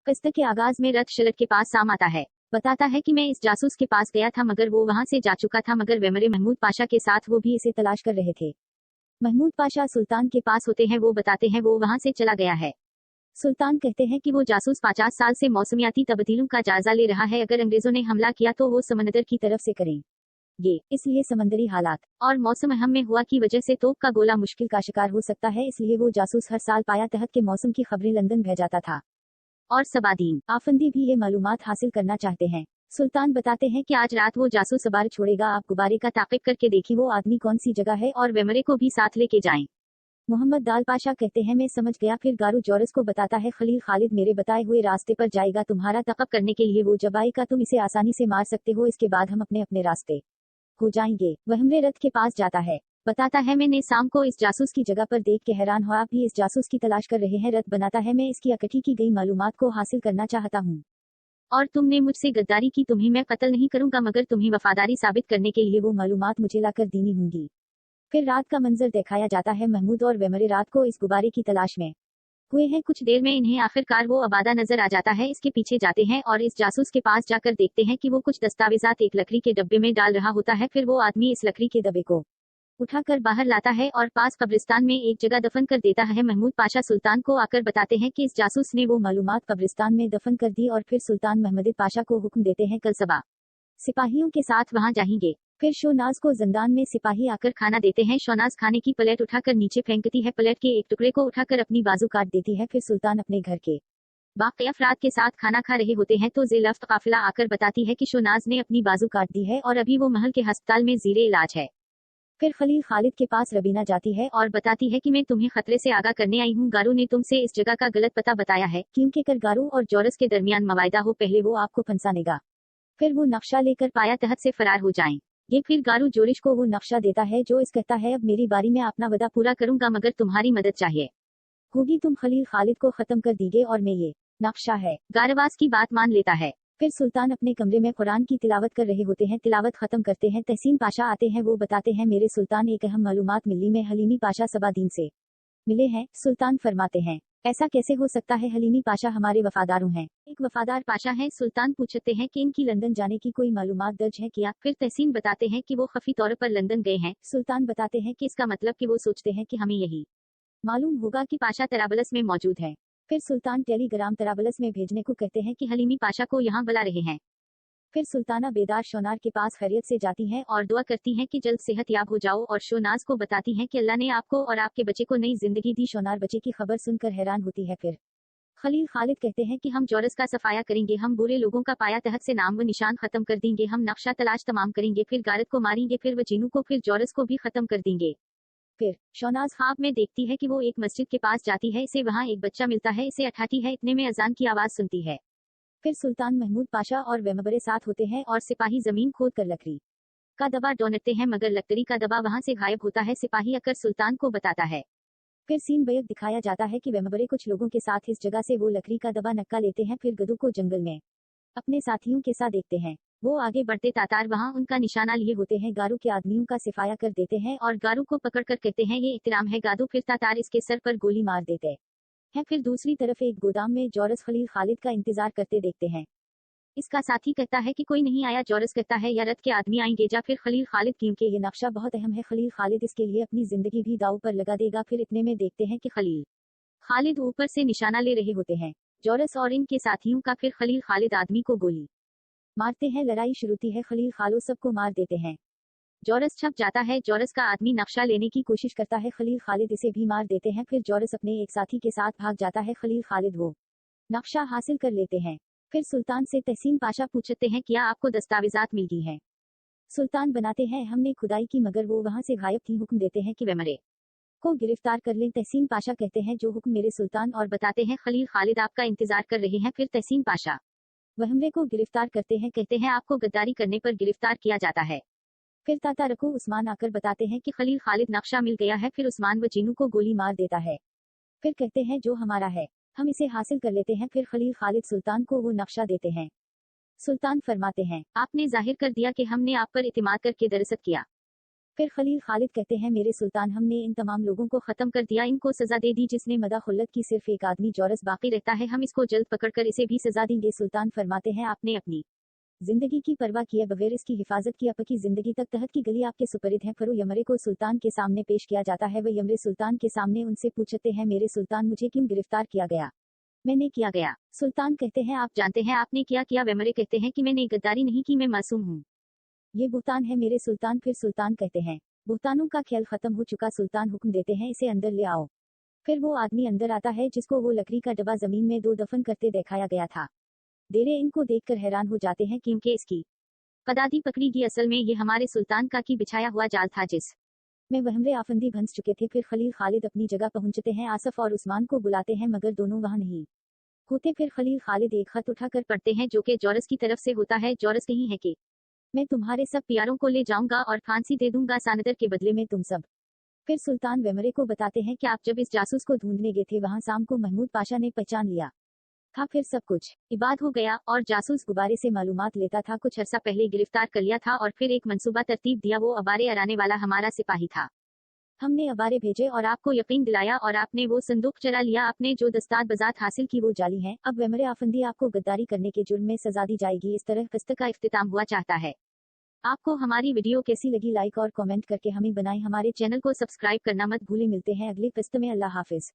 किस्त के आगाज में रथ शरद के पास साम आता है। बताता है कि मैं इस जासूस के पास गया था मगर वो वहां से जा चुका था, मगर वेमरे महमूद पाशा के साथ वो भी इसे तलाश कर रहे थे। महमूद पाशा सुल्तान के पास होते हैं, वो बताते हैं वो वहां से चला गया है। सुल्तान कहते हैं कि वो जासूस 50 साल से मौसमियाती तब्दीलों का जायजा ले रहा है। अगर अंग्रेजों ने हमला किया तो वो समंदर की तरफ से करें ये, इसलिए समंदरी हालात और मौसम अहम में हुआ की वजह से तोप का गोला मुश्किल का शिकार हो सकता है, इसलिए वो जासूस हर साल पाया तहत के मौसम की खबरें लंदन भेजाता था और सबादीन आफंदी भी ये मालूमात हासिल करना चाहते हैं। सुल्तान बताते हैं कि आज रात वो जासूस सवार छोड़ेगा, आप गुब्बारे का ताक़िब करके देखिए वो आदमी कौन सी जगह है और वेमरे को भी साथ लेके जाएं। मोहम्मद दाल पाशा कहते हैं मैं समझ गया। फिर गारू जोरस को बताता है खलील खालिद मेरे बताए हुए रास्ते पर जाएगा तुम्हारा ताक़ब करने के लिए, वो जब आएगा तुम इसे आसानी से मार सकते हो, इसके बाद हम अपने अपने रास्ते हो जाएंगे। वहमरे रथ के पास जाता है, बताता है मैंने शाम को इस जासूस की जगह पर देख के हैरान हुआ, आप भी इस जासूस की तलाश कर रहे हैं। रथ बनाता है मैं इसकी इकट्ठी की गई मालूमात को हासिल करना चाहता हूँ और तुमने मुझसे गद्दारी की, तुम्हें मैं कत्ल नहीं करूंगा मगर तुम्हें वफादारी साबित करने के लिए वो मालूमात मुझे लाकर देनी होंगी। फिर रात का मंजर दिखाया जाता है। महमूद और वेमरे रात को इस गुब्बारे की तलाश में हुए हैं। कुछ देर में इन्हें आखिरकार वो आबादा नजर आ जाता है। इसके पीछे जाते हैं और इस जासूस के पास जाकर देखते हैं कि वो कुछ दस्तावेजात एक लकड़ी के डब्बे में डाल रहा होता है। फिर वो आदमी इस लकड़ी के डब्बे को उठाकर बाहर लाता है और पास कब्रिस्तान में एक जगह दफन कर देता है। महमूद पाशा सुल्तान को आकर बताते हैं कि इस जासूस ने वो मालूमात कब्रिस्तान में दफन कर दी और फिर सुल्तान महमद पाशा को हुक्म देते हैं कल सबा सिपाहियों के साथ वहां जाएंगे। फिर शोनाज को जिंदान में सिपाही आकर खाना देते हैं। शोनाज खाने की प्लेट उठाकर नीचे फेंकती है, प्लेट के एक टुकड़े को उठाकर अपनी बाजू काट देती है। फिर सुल्तान अपने घर के बाकी अफराद के साथ खाना खा रहे होते हैं तो ज़ेलफ्त काफिला आकर बताती है कि शोनाज ने अपनी बाजू काट दी है और अभी वो महल के अस्पताल में ज़ीरे इलाज है। फिर खलील खालिद के पास रबीना जाती है और बताती है कि मैं तुम्हें खतरे से आगाह करने आई हूँ, गारू ने तुमसे इस जगह का गलत पता बताया है, क्योंकि कर गारू और जोरस के दरमियान मवायदा हो, पहले वो आपको फंसानेगा फिर वो नक्शा लेकर पाया तहत से फरार हो जाएं। ये फिर गारू जोरिश को वो नक्शा देता है जो इस कहता है अब मेरी बारी में अपना वदा पूरा करूंगा मगर तुम्हारी मदद चाहिए होगी, तुम खलील खालिद को खत्म कर दीजिए और मैं ये नक्शा है। गारवास की बात मान लेता है। फिर सुल्तान अपने कमरे में कुरान की तिलावत कर रहे होते हैं। तिलावत खत्म करते हैं, तहसीन पाशा आते हैं। वो बताते हैं मेरे सुल्तान एक अहम मालूमात मिली में हलीमी पाशा सबादीन से मिले हैं। सुल्तान फरमाते हैं ऐसा कैसे हो सकता है, हलीमी पाशा हमारे वफादारों हैं। एक वफादार पाशा है। सुल्तान पूछते हैं कि इनकी लंदन जाने की कोई मालूमात दर्ज है क्या। फिर तहसीन बताते हैं कि वो खफी तौर पर लंदन गए हैं। सुल्तान बताते हैं कि इसका मतलब कि वो सोचते हैं कि हमें यही मालूम होगा कि पाशा तराबलस में मौजूद है। फिर सुल्तान टेलीग्राम तराबलस में भेजने को कहते हैं कि हलीमी पाशा को यहाँ बुला रहे हैं। फिर सुल्ताना बेदार शोनार के पास खैरियत से जाती हैं और दुआ करती हैं कि जल्द सेहत याब हो जाओ और शोनाज को बताती हैं कि अल्लाह ने आपको और आपके बच्चे को नई जिंदगी दी। शोनार बच्चे की खबर सुनकर हैरान होती है। फिर खलील खालिद कहते हैं कि हम जोरस का सफाया करेंगे, हम बुरे लोगों का पाया तहत से नाम व निशान खत्म कर देंगे, हम नक्शा तलाश तमाम करेंगे, फिर गारत को मारेंगे, फिर वजीनू को, फिर जोरस को भी खत्म कर देंगे। फिर शोनाज ख्वाब में देखती है कि वो एक मस्जिद के पास जाती है, इसे वहाँ एक बच्चा मिलता है, इसे उठाती है, इतने में अजान की आवाज सुनती है। फिर सुल्तान महमूद पाशा और वेमबरे साथ होते हैं और सिपाही जमीन खोद कर लकड़ी का दबा ढूंढते हैं मगर लकड़ी का दबा वहां से गायब होता है। सिपाही अकर सुल्तान को बताता है। फिर सीन बैग दिखाया जाता है कि वेमबरे कुछ लोगों के साथ इस जगह से वो लकड़ी का दबा नक्का लेते हैं। फिर गदू को जंगल में अपने साथियों के साथ देखते हैं। वो आगे बढ़ते तातार वहां उनका निशाना लिए होते हैं। गारू के आदमियों का सिफाया कर देते हैं और गारू को पकड़कर कहते हैं ये इतराम है गादू। फिर तातार इसके सर पर गोली मार देते हैं। फिर दूसरी तरफ एक गोदाम में जोरस खलील खालिद का इंतजार करते देखते हैं। इसका साथी कहता है कि कोई नहीं आया। जोरस कहता है या रथ के आदमी आएंगे जा। फिर खलील खालिद क्योंकि ये नक्शा बहुत अहम है, खलील खालिद इसके लिए अपनी जिंदगी भी दांव पर लगा देगा। फिर इतने में देखते हैं कि खलील खालिद ऊपर से निशाना ले रहे होते हैं जोरस और इनके साथियों का। फिर खलील खालिद आदमी को गोली मारते हैं, लड़ाई शुरू होती है। खलील खालो सबको मार देते हैं। जोरस छप जाता है। जोरस का आदमी नक्शा लेने की कोशिश करता है, खलील खालिद इसे भी मार देते हैं। फिर जोरस अपने एक साथी के साथ भाग जाता है। खलील खालिद वो नक्शा हासिल कर लेते हैं। फिर सुल्तान से तहसीन पाशा पूछते हैं क्या आपको दस्तावेजात मिल गई हैं। सुल्तान बनाते हैं हमने खुदाई की मगर वो वहां से गायब थी। हुक्म देते हैं कि वेमरे को गिरफ्तार कर लें। तहसीन पाशा कहते हैं जो हुक्म मेरे सुल्तान, और बताते हैं खलील खालिद आपका इंतजार कर रहे हैं। फिर तहसीन पाशा वहमरे को गिरफ्तार करते हैं, कहते हैं आपको गद्दारी करने पर गिरफ्तार किया जाता है। फिर ताता रको उस्मान आकर बताते हैं कि खलील खालिद नक्शा मिल गया है। फिर उस्मान वजीनू को गोली मार देता है। फिर कहते हैं जो हमारा है हम इसे हासिल कर लेते हैं। फिर खलील खालिद सुल्तान को वो नक्शा देते हैं। सुल्तान फरमाते हैं आपने जाहिर कर दिया कि हमने आप पर इतिमाद करके दरअसत किया। फिर खलील खालिद कहते हैं, मेरे सुल्तान, हमने इन तमाम लोगों को खत्म कर दिया, इनको सजा दे दी। जिसने मदा खुल्लत की सिर्फ एक आदमी जौरस बाकी रहता है, हम इसको जल्द पकड़कर इसे भी सजा देंगे। सुल्तान फरमाते हैं, आपने अपनी जिंदगी की परवाह किए बगैर इसकी हिफाजत की, आपकी जिंदगी तक तहत की गली आपके सुपरिद है। फरो यमरे को सुल्तान के सामने पेश किया जाता है। वह यमरे सुल्तान के सामने उनसे पूछते हैं, मेरे सुल्तान, मुझे क्यों गिरफ्तार किया गया? मैंने किया गया। सुल्तान कहते हैं, आप जानते हैं आपने क्या किया? वेमरे कहते हैं कि मैंने गद्दारी नहीं की, मैं मासूम हूँ। ये बुहतान है मेरे सुल्तान। फिर सुल्तान कहते हैं, बुहतानों का खेल खत्म हो चुका। सुल्तान हुक्म देते हैं, इसे अंदर ले आओ। फिर वो आदमी अंदर आता है जिसको वो लकड़ी का डब्बा जमीन में दो दफन करते दिखाया गया था। देरे इनको देखकर हैरान हो जाते हैं क्योंकि इसकी कदादी पकड़ी गई। असल में ये हमारे सुल्तान का की बिछाया हुआ जाल था जिस में वहमरे आफंदी भंस चुके थे। फिर खलील खालिद अपनी जगह पहुंचते हैं। आसफ और उस्मान को बुलाते हैं मगर दोनों वहां नहीं होते। फिर खलील खालिद एक खत उठाकर पढ़ते हैं जो कि जौरस की तरफ से होता है। जौरस कहीं है कि मैं तुम्हारे सब प्यारों को ले जाऊंगा और फांसी दे दूंगा सानदर के बदले में तुम सब। फिर सुल्तान वेमरे को बताते हैं कि आप जब इस जासूस को ढूंढने गए थे वहां शाम को महमूद पाशा ने पहचान लिया था। फिर सब कुछ इबाद हो गया और जासूस गुब्बारे से मालूमात लेता था। कुछ अरसा पहले गिरफ्तार कर लिया था और फिर एक मंसूबा तरतीब दिया। वो अबारे अराने वाला हमारा सिपाही था। हमने अबारे भेजे और आपको यकीन दिलाया और आपने वो संदूक चरा लिया। आपने जो दस्तार बजात हासिल की वो जाली है। अब वेमरे आफंदी आपको गद्दारी करने के जुर्म में सजा दी जाएगी। इस तरह किस्त का इख्तिताम हुआ चाहता है। आपको हमारी वीडियो कैसी लगी? लाइक और कमेंट करके हमें बनाएं। हमारे चैनल को सब्सक्राइब करना मत भूलें। मिलते हैं अगली किस्त में। अल्लाह हाफिज।